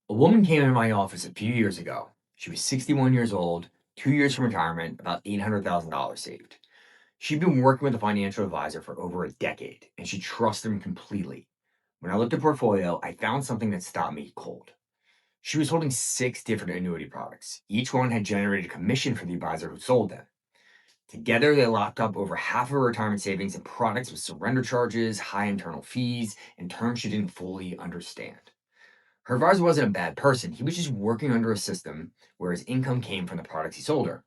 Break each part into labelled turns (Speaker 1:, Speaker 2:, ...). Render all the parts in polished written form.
Speaker 1: A woman came into my office a few years ago. She was 61 years old, 2 years from retirement, about $800,000 saved. She'd been working with a financial advisor for over a decade, and she trusted him completely. When I looked at her portfolio, I found something that stopped me cold. She was holding six different annuity products. Each one had generated a commission for the advisor who sold them. Together, they locked up over half of her retirement savings in products with surrender charges, high internal fees, and terms she didn't fully understand. Her advisor wasn't a bad person. He was just working under a system where his income came from the products he sold her,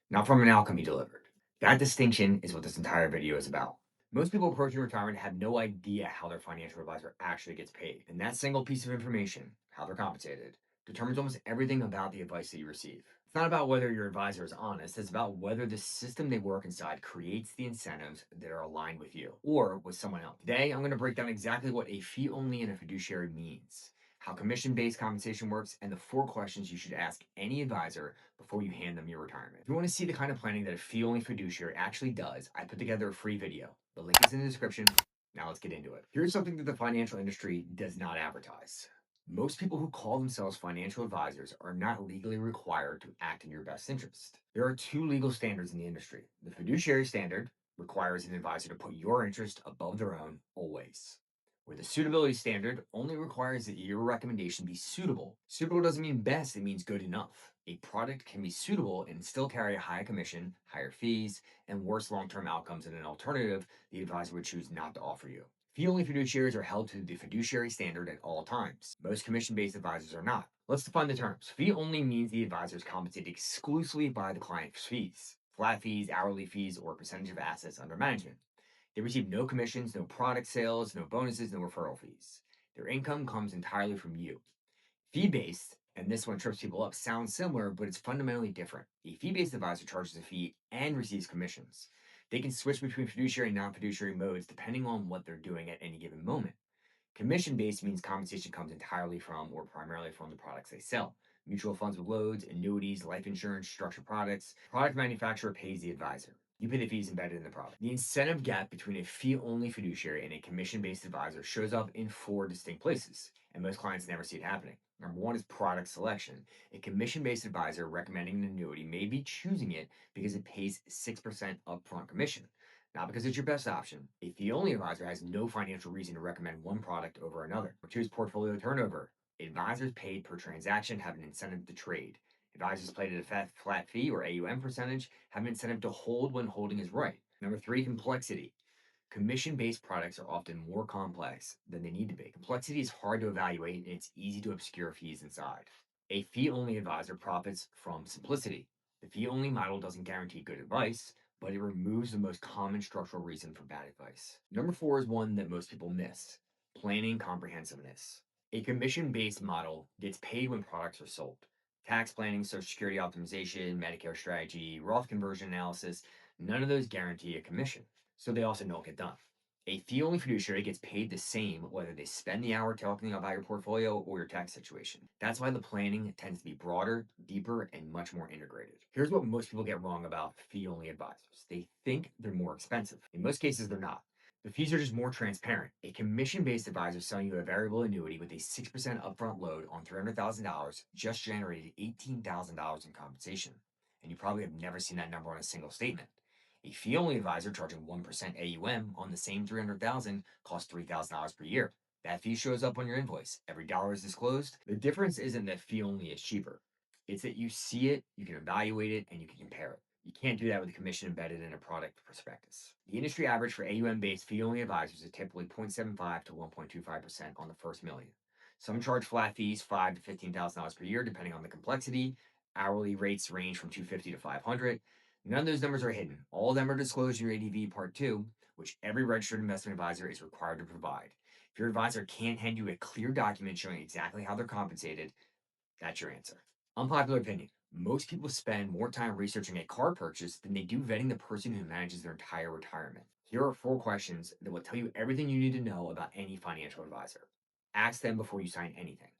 Speaker 1: not from an outcome he delivered. That distinction is what this entire video is about. Most people approaching retirement have no idea how their financial advisor actually gets paid. And that single piece of information, how they're compensated, determines almost everything about the advice that you receive. It's not about whether your advisor is honest, it's about whether the system they work inside creates the incentives that are aligned with you or with someone else. Today, I'm going to break down exactly what a fee only and a fiduciary means, how commission based compensation works, and the four questions you should ask any advisor before you hand them your retirement. If you want to see the kind of planning that a fee only fiduciary actually does, I put together a free video. The link is in the description. Now let's get into it. Here's something that the financial industry does not advertise. Most people who call themselves financial advisors are not legally required to act in your best interest. There are two legal standards in the industry. The fiduciary standard requires an advisor to put your interest above their own always, where the suitability standard only requires that your recommendation be suitable. Suitable doesn't mean best, it means good enough. A product can be suitable and still carry a high commission, higher fees, and worse long term outcomes than an alternative the advisor would choose not to offer you. Fee only fiduciaries are held to the fiduciary standard at all times. Most commission based advisors are not. Let's define the terms. Fee only means the advisor is compensated exclusively by the client's fees, flat fees, hourly fees, or percentage of assets under management. They receive no commissions, no product sales, no bonuses, no referral fees. Their income comes entirely from you. Fee based, and this one trips people up, sounds similar, but it's fundamentally different. A fee based advisor charges a fee and receives commissions. They can switch between fiduciary and non fiduciary modes depending on what they're doing at any given moment. Commission based means compensation comes entirely from or primarily from the products they sell. Mutual funds with loads, annuities, life insurance, structured products. Product manufacturer pays the advisor. You pay the fees embedded in the product. The incentive gap between a fee only fiduciary and a commission based advisor shows up in four distinct places, and most clients never see it happening. Number one is product selection. A commission based advisor recommending an annuity may be choosing it because it pays 6% upfront commission, not because it's your best option. A fee only advisor has no financial reason to recommend one product over another. Number two is portfolio turnover. Advisors paid per transaction have an incentive to trade. Advisors paid at a flat fee or AUM percentage have an incentive to hold when holding is right. Number three, complexity. Commission based products are often more complex than they need to be. Complexity is hard to evaluate and it's easy to obscure fees inside. A fee only advisor profits from simplicity. The fee only model doesn't guarantee good advice, but it removes the most common structural reason for bad advice. Number four is one that most people miss: planning comprehensiveness. A commission based model gets paid when products are sold. Tax planning, Social Security optimization, Medicare strategy, Roth conversion analysis, none of those guarantee a commission, so they also don't get done. A fee only fiduciary gets paid the same whether they spend the hour talking about your portfolio or your tax situation. That's why the planning tends to be broader, deeper, and much more integrated. Here's what most people get wrong about fee only advisors: they think they're more expensive. In most cases, they're not. The fees are just more transparent. A commission based advisor selling you a variable annuity with a 6% upfront load on $300,000 just generated $18,000 in compensation. And you probably have never seen that number on a single statement. A fee only advisor charging 1% AUM on the same 300,000 costs $3,000 per year. That fee shows up on your invoice. Every dollar is disclosed. The difference isn't that fee only is cheaper. It's that you see it, you can evaluate it, and you can compare it. You can't do that with a commission embedded in a product prospectus. The industry average for AUM based fee only advisors is typically 0.75 to 1.25% on the first million. Some charge flat fees, $5,000 to $15,000 per year, depending on the complexity. Hourly rates range from $250 to $500. None of those numbers are hidden. All of them are disclosed in your ADV Part 2, which every registered investment advisor is required to provide. If your advisor can't hand you a clear document showing exactly how they're compensated, that's your answer. Unpopular opinion: most people spend more time researching a car purchase than they do vetting the person who manages their entire retirement. Here are four questions that will tell you everything you need to know about any financial advisor. Ask them before you sign anything.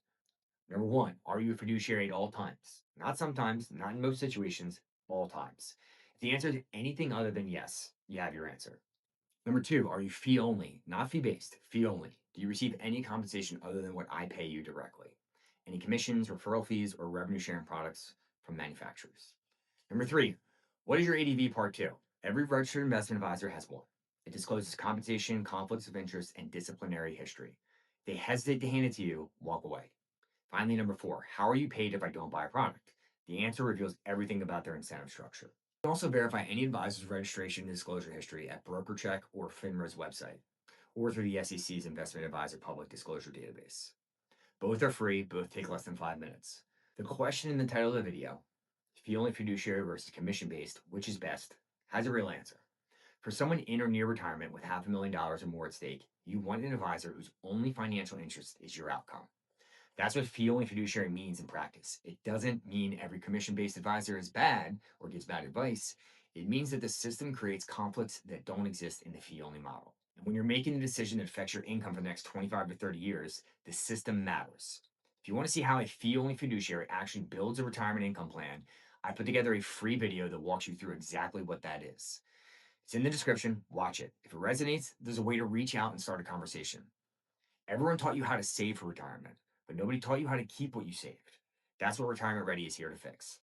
Speaker 1: Number one, are you a fiduciary at all times? Not sometimes, not in most situations, all times. If the answer is anything other than yes, you have your answer. Number two, are you fee only? Not fee based, fee only. Do you receive any compensation other than what I pay you directly? any commissions, referral fees, or revenue sharing products from manufacturers. Number three, what is your ADV part two? Every registered investment advisor has one. It discloses compensation, conflicts of interest, and disciplinary history. If they hesitate to hand it to you, walk away. Finally, number four, how are you paid if I don't buy a product? The answer reveals everything about their incentive structure. You can also verify any advisor's registration and disclosure history at BrokerCheck or FINRA's website, or through the SEC's Investment Advisor Public Disclosure Database. Both are free, both take less than 5 minutes. The question in the title of the video, fee only fiduciary versus commission based, which is best, has a real answer. For someone in or near retirement with $500,000 or more at stake, you want an advisor whose only financial interest is your outcome. That's what fee only fiduciary means in practice. It doesn't mean every commission based advisor is bad or gives bad advice. It means that the system creates conflicts that don't exist in the fee only model. And when you're making a decision that affects your income for the next 25 to 30 years, the system matters. If you want to see how a fee only fiduciary actually builds a retirement income plan, I put together a free video that walks you through exactly what that is. It's in the description. Watch it. If it resonates, there's a way to reach out and start a conversation. Everyone taught you how to save for retirement, but nobody taught you how to keep what you saved. That's what Retirement Ready is here to fix.